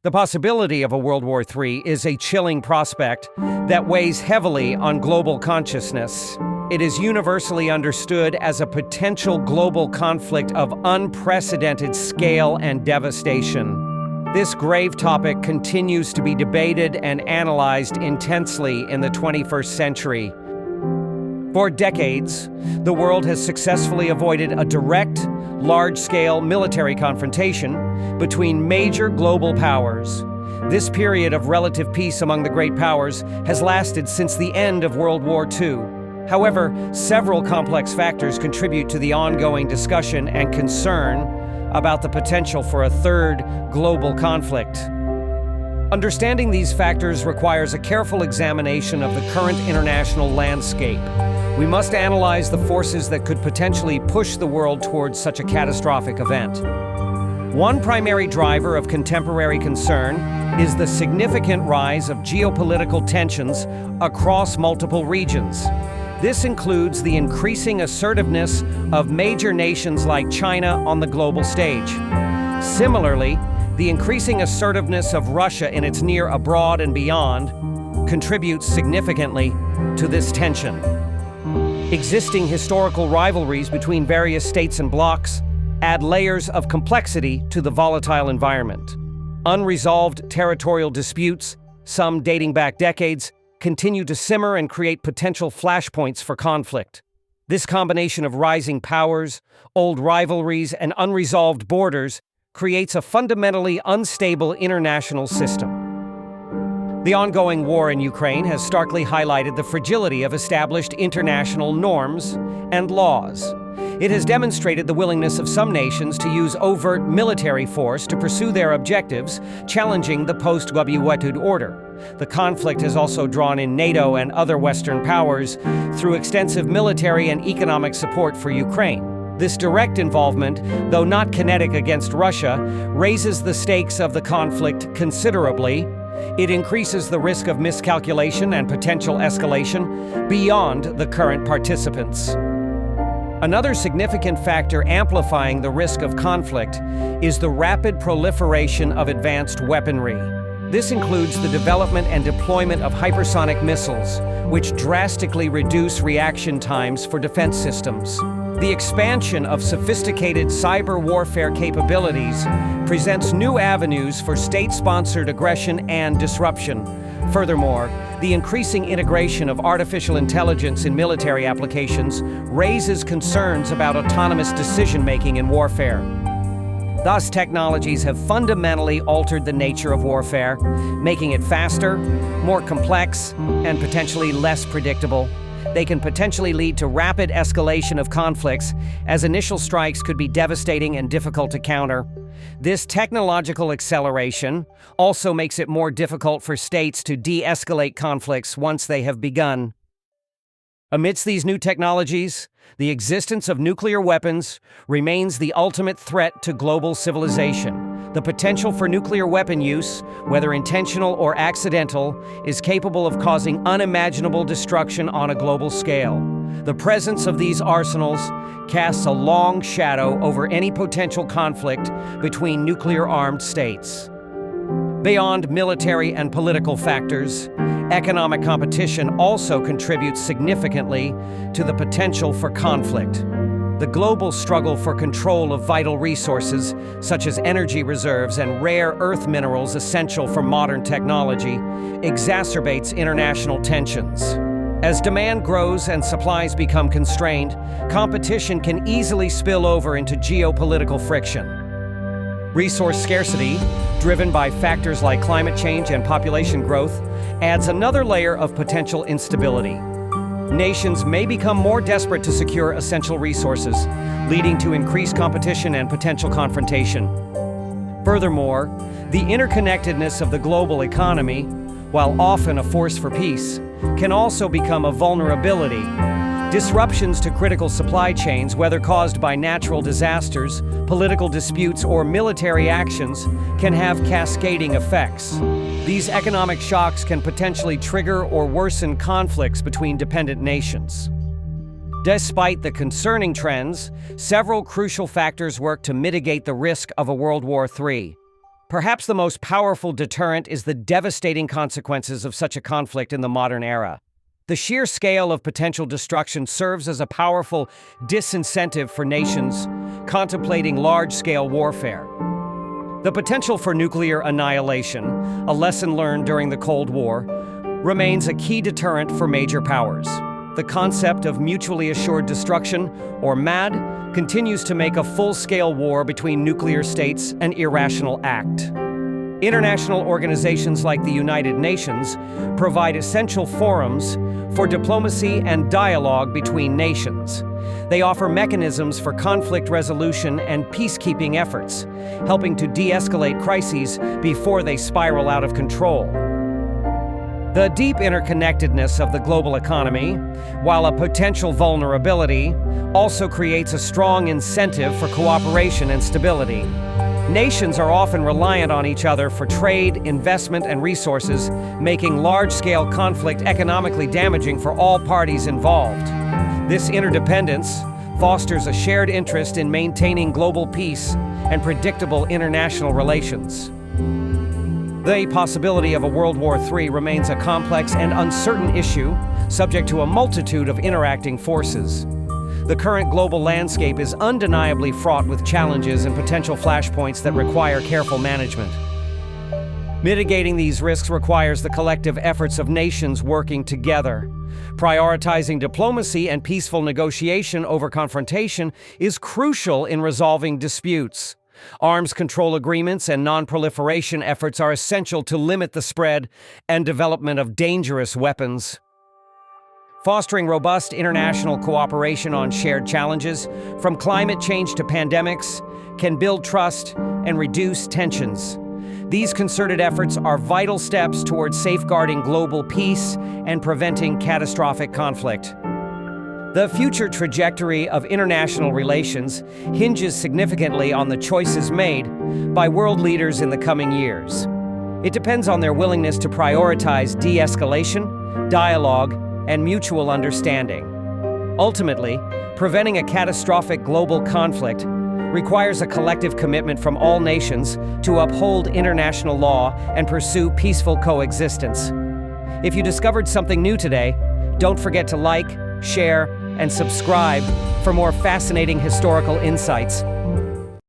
The possibility of a World War III is a chilling prospect that weighs heavily on global consciousness. It is universally understood as a potential global conflict of unprecedented scale and devastation. This grave topic continues to be debated and analyzed intensely in the 21st century. For decades, the world has successfully avoided a direct, large-scale military confrontation between major global powers. This period of relative peace among the great powers has lasted since the end of World War II. However, several complex factors contribute to the ongoing discussion and concern about the potential for a third global conflict. Understanding these factors requires a careful examination of the current international landscape. We must analyze the forces that could potentially push the world towards such a catastrophic event. One primary driver of contemporary concern is the significant rise of geopolitical tensions across multiple regions. This includes the increasing assertiveness of major nations like China on the global stage. Similarly, the increasing assertiveness of Russia in its near, abroad, and beyond contributes significantly to this tension. Existing historical rivalries between various states and blocs add layers of complexity to the volatile environment. Unresolved territorial disputes, some dating back decades, continue to simmer and create potential flashpoints for conflict. This combination of rising powers, old rivalries, and unresolved borders creates a fundamentally unstable international system. The ongoing war in Ukraine has starkly highlighted the fragility of established international norms and laws. It has demonstrated the willingness of some nations to use overt military force to pursue their objectives, challenging the post-World War II order. The conflict has also drawn in NATO and other Western powers through extensive military and economic support for Ukraine. This direct involvement, though not kinetic against Russia, raises the stakes of the conflict considerably. It increases the risk of miscalculation and potential escalation beyond the current participants. Another significant factor amplifying the risk of conflict is the rapid proliferation of advanced weaponry. This includes the development and deployment of hypersonic missiles, which drastically reduce reaction times for defense systems. The expansion of sophisticated cyber warfare capabilities presents new avenues for state-sponsored aggression and disruption. Furthermore, the increasing integration of artificial intelligence in military applications raises concerns about autonomous decision-making in warfare. Thus, technologies have fundamentally altered the nature of warfare, making it faster, more complex, and potentially less predictable. They can potentially lead to rapid escalation of conflicts, as initial strikes could be devastating and difficult to counter. This technological acceleration also makes it more difficult for states to de-escalate conflicts once they have begun. Amidst these new technologies, the existence of nuclear weapons remains the ultimate threat to global civilization. The potential for nuclear weapon use, whether intentional or accidental, is capable of causing unimaginable destruction on a global scale. The presence of these arsenals casts a long shadow over any potential conflict between nuclear-armed states. Beyond military and political factors, economic competition also contributes significantly to the potential for conflict. The global struggle for control of vital resources, such as energy reserves and rare earth minerals essential for modern technology, exacerbates international tensions. As demand grows and supplies become constrained, competition can easily spill over into geopolitical friction. Resource scarcity, driven by factors like climate change and population growth, adds another layer of potential instability. Nations may become more desperate to secure essential resources, leading to increased competition and potential confrontation. Furthermore, the interconnectedness of the global economy, while often a force for peace, can also become a vulnerability. Disruptions to critical supply chains, whether caused by natural disasters, political disputes, or military actions, can have cascading effects. These economic shocks can potentially trigger or worsen conflicts between dependent nations. Despite the concerning trends, several crucial factors work to mitigate the risk of a World War III. Perhaps the most powerful deterrent is the devastating consequences of such a conflict in the modern era. The sheer scale of potential destruction serves as a powerful disincentive for nations contemplating large-scale warfare. The potential for nuclear annihilation, a lesson learned during the Cold War, remains a key deterrent for major powers. The concept of mutually assured destruction, or MAD, continues to make a full-scale war between nuclear states an irrational act. International organizations like the United Nations provide essential forums for diplomacy and dialogue between nations. They offer mechanisms for conflict resolution and peacekeeping efforts, helping to de-escalate crises before they spiral out of control. The deep interconnectedness of the global economy, while a potential vulnerability, also creates a strong incentive for cooperation and stability. Nations are often reliant on each other for trade, investment, and resources, making large-scale conflict economically damaging for all parties involved. This interdependence fosters a shared interest in maintaining global peace and predictable international relations. The possibility of a World War III remains a complex and uncertain issue, subject to a multitude of interacting forces. The current global landscape is undeniably fraught with challenges and potential flashpoints that require careful management. Mitigating these risks requires the collective efforts of nations working together. Prioritizing diplomacy and peaceful negotiation over confrontation is crucial in resolving disputes. Arms control agreements and non-proliferation efforts are essential to limit the spread and development of dangerous weapons. Fostering robust international cooperation on shared challenges, from climate change to pandemics, can build trust and reduce tensions. These concerted efforts are vital steps towards safeguarding global peace and preventing catastrophic conflict. The future trajectory of international relations hinges significantly on the choices made by world leaders in the coming years. It depends on their willingness to prioritize de-escalation, dialogue, and mutual understanding. Ultimately, preventing a catastrophic global conflict requires a collective commitment from all nations to uphold international law and pursue peaceful coexistence. If you discovered something new today, don't forget to like, share, and subscribe for more fascinating historical insights